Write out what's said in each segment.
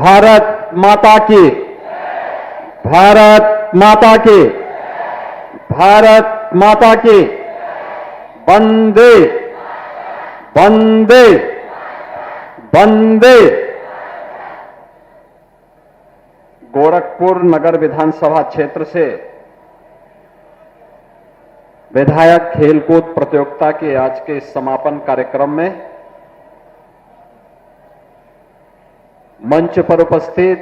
भारत माता की, भारत माता की, भारत माता की, वंदे वंदे वंदे। गोरखपुर नगर विधानसभा क्षेत्र से विधायक खेलकूद प्रतियोगिता के आज के समापन कार्यक्रम में मंच पर उपस्थित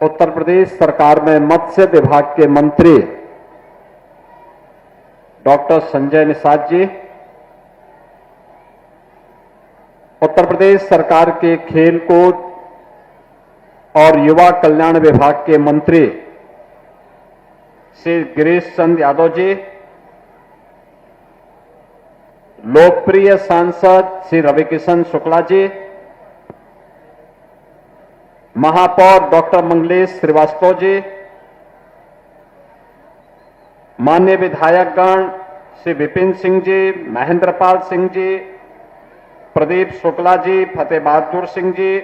उत्तर प्रदेश सरकार में मत्स्य विभाग के मंत्री डॉक्टर संजय निषाद जी, उत्तर प्रदेश सरकार के खेलकूद और युवा कल्याण विभाग के मंत्री श्री गिरीश चंद्र यादव जी, लोकप्रिय सांसद श्री रविकिशन शुक्ला जी, महापौर डॉक्टर मंगलेश श्रीवास्तव जी, माननीय विधायकगण श्री विपिन सिंह जी, महेंद्रपाल सिंह जी, प्रदीप शुक्ला जी, फतेह बहादुर सिंह जी,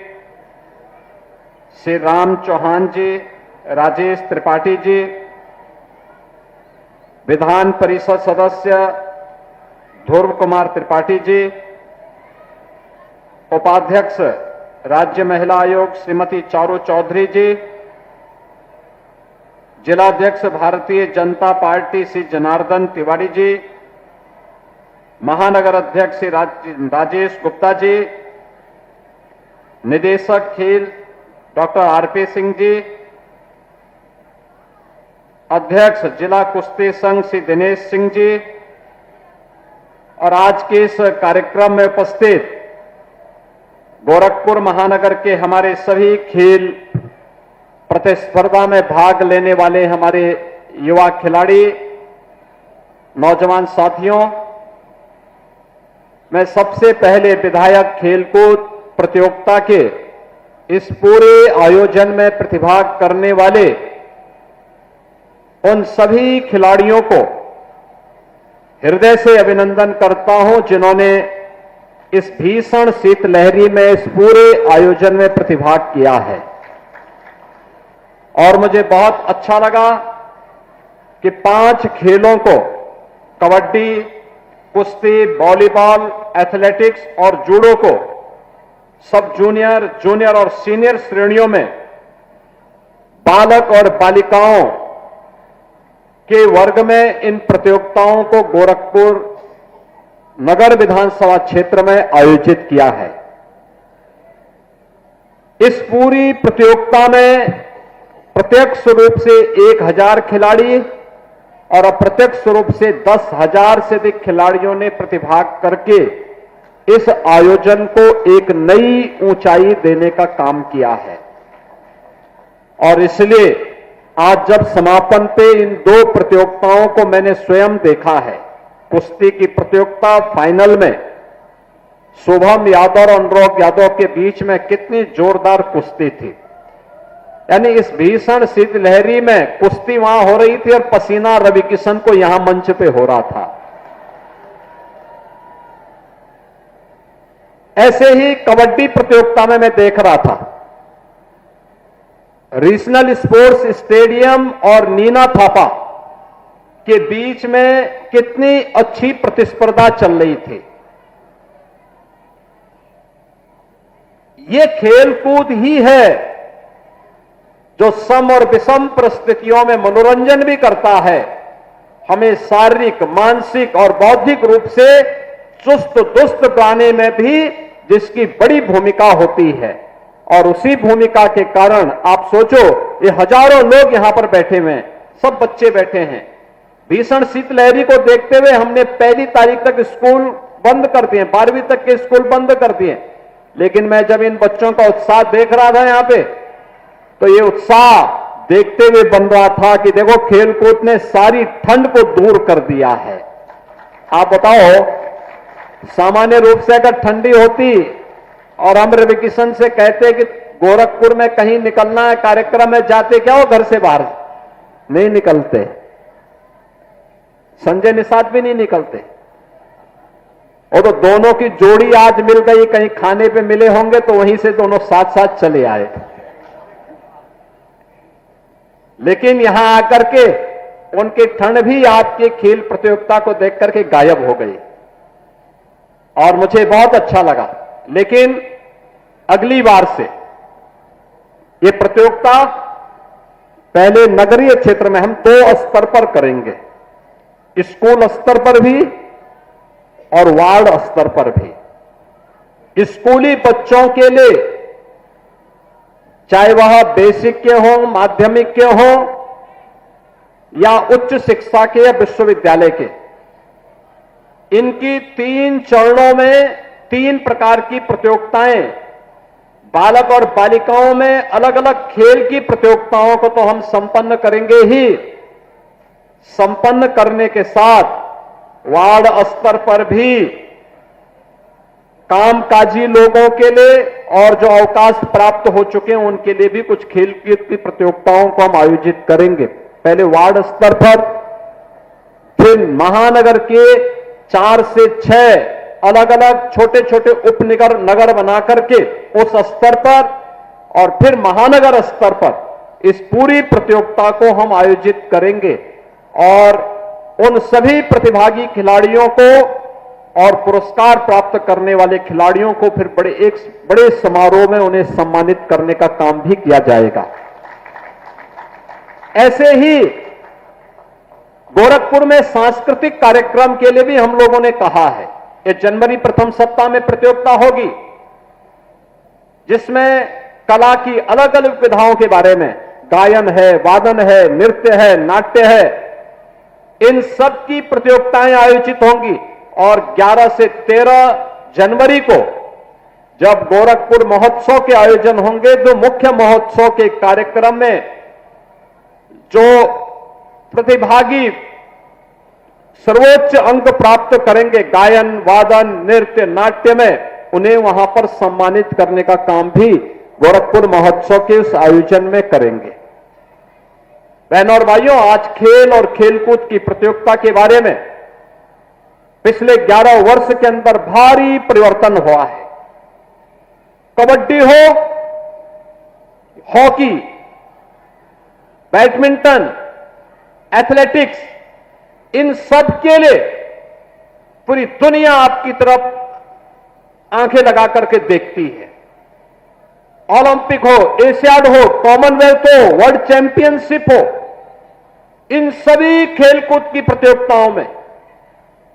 श्री राम चौहान जी, राजेश त्रिपाठी जी, विधान परिषद सदस्य ध्रुव कुमार त्रिपाठी जी, उपाध्यक्ष राज्य महिला आयोग श्रीमती चारू चौधरी जी, जिलाध्यक्ष भारतीय जनता पार्टी श्री जनार्दन तिवारी जी, महानगर अध्यक्ष श्री राजेश गुप्ता जी, निदेशक खेल डॉक्टर आरपी सिंह जी, अध्यक्ष जिला कुश्ती संघ श्री दिनेश सिंह जी और आज के इस कार्यक्रम में उपस्थित गोरखपुर महानगर के हमारे सभी खेल प्रतिस्पर्धा में भाग लेने वाले हमारे युवा खिलाड़ी, नौजवान साथियों, मैं सबसे पहले विधायक खेलकूद प्रतियोगिता के इस पूरे आयोजन में प्रतिभाग करने वाले उन सभी खिलाड़ियों को हृदय से अभिनंदन करता हूं जिन्होंने इस भीषण शीतलहरी में इस पूरे आयोजन में प्रतिभाग किया है। और मुझे बहुत अच्छा लगा कि 5 खेलों को कबड्डी, कुश्ती, वॉलीबॉल, एथलेटिक्स और जूडो को सब जूनियर और सीनियर श्रेणियों में बालक और बालिकाओं के वर्ग में इन प्रतियोगिताओं को गोरखपुर नगर विधानसभा क्षेत्र में आयोजित किया है। इस पूरी प्रतियोगिता में प्रत्यक्ष रूप से 1000 खिलाड़ी और अप्रत्यक्ष रूप से 10,000 से अधिक खिलाड़ियों ने प्रतिभाग करके इस आयोजन को एक नई ऊंचाई देने का काम किया है। और इसलिए आज जब समापन पे इन 2 प्रतियोगिताओं को मैंने स्वयं देखा है, कुश्ती की प्रतियोगिता फाइनल में शुभम यादव और अनुराग यादव के बीच में कितनी जोरदार कुश्ती थी। यानी इस भीषण शीतलहरी में कुश्ती वहां हो रही थी और पसीना रविकिशन को यहां मंच पे हो रहा था। ऐसे ही कबड्डी प्रतियोगिता में मैं देख रहा था, रीजनल स्पोर्ट्स स्टेडियम और नीना थापा के बीच में कितनी अच्छी प्रतिस्पर्धा चल रही थी। ये खेलकूद ही है जो सम और विषम परिस्थितियों में मनोरंजन भी करता है, हमें शारीरिक, मानसिक और बौद्धिक रूप से चुस्त दुरुस्त बनाने में भी जिसकी बड़ी भूमिका होती है। और उसी भूमिका के कारण आप सोचो, ये हजारों लोग यहां पर बैठे हुए हैं, सब बच्चे बैठे हैं। भीषण शीतलहरी को देखते हुए हमने 1 तारीख तक स्कूल बंद कर दिए, 12वीं तक के स्कूल बंद कर दिए। लेकिन मैं जब इन बच्चों का उत्साह देख रहा था यहां पे, तो ये उत्साह देखते हुए बन रहा था कि देखो खेलकूद ने सारी ठंड को दूर कर दिया है। आप बताओ, सामान्य रूप से अगर ठंडी होती और हम रविकिशन से कहते कि गोरखपुर में कहीं निकलना है कार्यक्रम में, जाते क्या हो घर से बाहर? नहीं निकलते। संजय निषाद भी नहीं निकलते। और तो दोनों की जोड़ी आज मिल गई, कहीं खाने पे मिले होंगे तो वहीं से दोनों साथ साथ चले आए। लेकिन यहां आकर के उनकी ठंड भी आपके खेल प्रतियोगिता को देख करके गायब हो गई और मुझे बहुत अच्छा लगा। लेकिन अगली बार से ये प्रतियोगिता पहले नगरीय क्षेत्र में हम 2 स्तर पर करेंगे, स्कूल स्तर पर भी और वार्ड स्तर पर भी। स्कूली बच्चों के लिए, चाहे वह बेसिक के हों, माध्यमिक के हों या उच्च शिक्षा के या विश्वविद्यालय के, इनकी 3 चरणों में 3 प्रकार की प्रतियोगिताएं, बालक और बालिकाओं में अलग अलग खेल की प्रतियोगिताओं को तो हम संपन्न करेंगे ही, संपन्न करने के साथ वार्ड स्तर पर भी कामकाजी लोगों के लिए और जो अवकाश प्राप्त हो चुके हैं उनके लिए भी कुछ खेल की प्रतियोगिताओं को हम आयोजित करेंगे। पहले वार्ड स्तर पर, फिर महानगर के 4 से 6 अलग अलग छोटे छोटे नगर बना करके उस स्तर पर, और फिर महानगर स्तर पर इस पूरी प्रतियोगिता को हम आयोजित करेंगे। और उन सभी प्रतिभागी खिलाड़ियों को और पुरस्कार प्राप्त करने वाले खिलाड़ियों को फिर बड़े समारोह में उन्हें सम्मानित करने का काम भी किया जाएगा। ऐसे ही गोरखपुर में सांस्कृतिक कार्यक्रम के लिए भी हम लोगों ने कहा है, ये जनवरी प्रथम सप्ताह में प्रतियोगिता होगी जिसमें कला की अलग अलग विधाओं के बारे में, गायन है, वादन है, नृत्य है, नाट्य है, इन सब की प्रतियोगिताएं आयोजित होंगी। और 11 से 13 जनवरी को जब गोरखपुर महोत्सव के आयोजन होंगे, जो मुख्य महोत्सव के कार्यक्रम में जो प्रतिभागी सर्वोच्च अंक प्राप्त करेंगे गायन, वादन, नृत्य, नाट्य में, उन्हें वहां पर सम्मानित करने का काम भी गोरखपुर महोत्सव के उस आयोजन में करेंगे। बहनों और भाइयों, आज खेल और खेलकूद की प्रतियोगिता के बारे में पिछले 11 वर्ष के अंदर भारी परिवर्तन हुआ है। कबड्डी हो, हॉकी, बैडमिंटन, एथलेटिक्स, इन सब के लिए पूरी दुनिया आपकी तरफ आंखें लगा करके देखती है। ओलंपिक हो, एशियाड हो, कॉमनवेल्थ हो, वर्ल्ड चैंपियनशिप हो, इन सभी खेलकूद की प्रतियोगिताओं में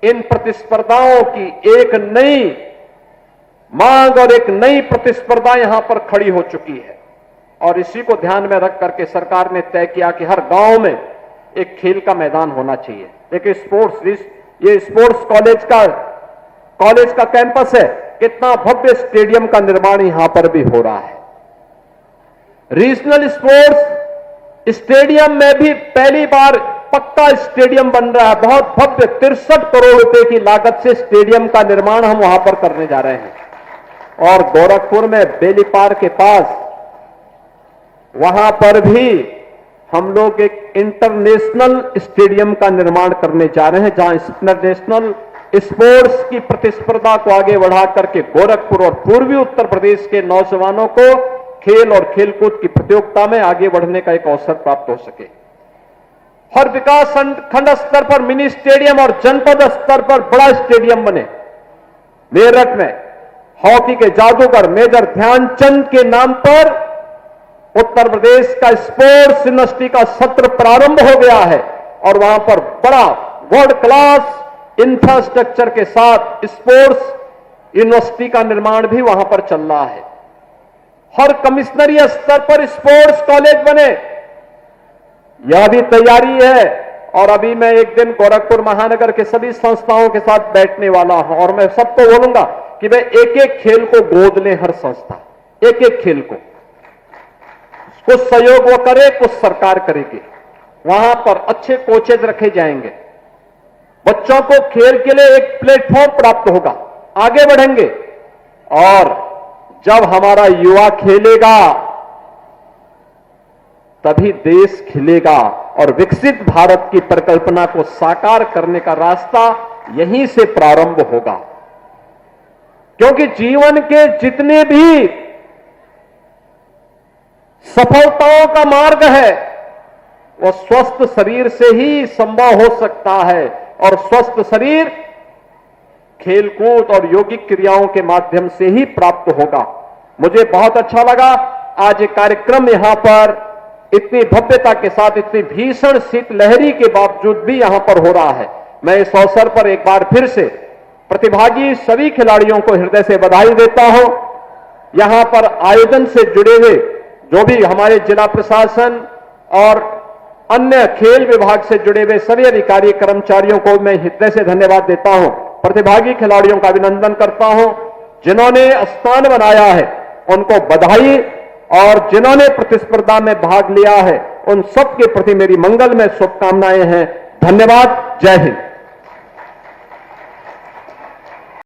इन प्रतिस्पर्धाओं की एक नई मांग और एक नई प्रतिस्पर्धा यहां पर खड़ी हो चुकी है। और इसी को ध्यान में रख करके सरकार ने तय किया कि हर गांव में एक खेल का मैदान होना चाहिए। देखिए, ये स्पोर्ट्स कॉलेज का कैंपस है, कितना भव्य स्टेडियम का निर्माण यहां पर भी हो रहा है। रीजनल स्पोर्ट्स स्टेडियम में भी पहली बार पक्का स्टेडियम बन रहा है। बहुत भव्य 63 करोड़ रुपए की लागत से स्टेडियम का निर्माण हम वहां पर करने जा रहे हैं। और गोरखपुर में बेलीपार के पास, वहां पर भी हम लोग एक इंटरनेशनल स्टेडियम का निर्माण करने जा रहे हैं, जहां इंटरनेशनल स्पोर्ट्स की प्रतिस्पर्धा को आगे बढ़ा करके गोरखपुर और पूर्वी उत्तर प्रदेश के नौजवानों को खेल और खेलकूद की प्रतियोगिता में आगे बढ़ने का एक अवसर प्राप्त हो सके। हर विकास खंड स्तर पर मिनी स्टेडियम और जनपद स्तर पर बड़ा स्टेडियम बने। मेरठ में हॉकी के जादूगर मेजर ध्यानचंद के नाम पर उत्तर प्रदेश का स्पोर्ट्स यूनिवर्सिटी का सत्र प्रारंभ हो गया है और वहां पर बड़ा वर्ल्ड क्लास इंफ्रास्ट्रक्चर के साथ स्पोर्ट्स यूनिवर्सिटी का निर्माण भी वहां पर चल रहा है। हर कमिश्नरी स्तर पर स्पोर्ट्स कॉलेज बने, यह भी तैयारी है। और अभी मैं एक दिन गोरखपुर महानगर के सभी संस्थाओं के साथ बैठने वाला हूं और मैं सबको बोलूंगा कि वे एक एक खेल को गोद लें, हर संस्था एक एक खेल को। कुछ सहयोग वो करे, कुछ सरकार करेगी। वहां पर अच्छे कोचेज रखे जाएंगे, बच्चों को खेल के लिए एक प्लेटफॉर्म प्राप्त होगा, आगे बढ़ेंगे। और जब हमारा युवा खेलेगा तभी देश खिलेगा और विकसित भारत की परिकल्पना को साकार करने का रास्ता यहीं से प्रारंभ होगा। क्योंकि जीवन के जितने भी सफलताओं का मार्ग है वह स्वस्थ शरीर से ही संभव हो सकता है, और स्वस्थ शरीर खेलकूद और योगिक क्रियाओं के माध्यम से ही प्राप्त होगा। मुझे बहुत अच्छा लगा आज ये कार्यक्रम यहां पर इतनी भव्यता के साथ, इतनी भीषण शीतलहरी के बावजूद भी यहां पर हो रहा है। मैं इस अवसर पर एक बार फिर से प्रतिभागी सभी खिलाड़ियों को हृदय से बधाई देता हूं। यहां पर आयोजन से जुड़े हुए जो भी हमारे जिला प्रशासन और अन्य खेल विभाग से जुड़े हुए सभी अधिकारी कर्मचारियों को मैं हृदय से धन्यवाद देता हूं। प्रतिभागी खिलाड़ियों का अभिनंदन करता हूं। जिन्होंने स्थान बनाया है उनको बधाई, और जिन्होंने प्रतिस्पर्धा में भाग लिया है उन सबके प्रति मेरी मंगलमय शुभकामनाएं हैं। धन्यवाद। जय हिंद।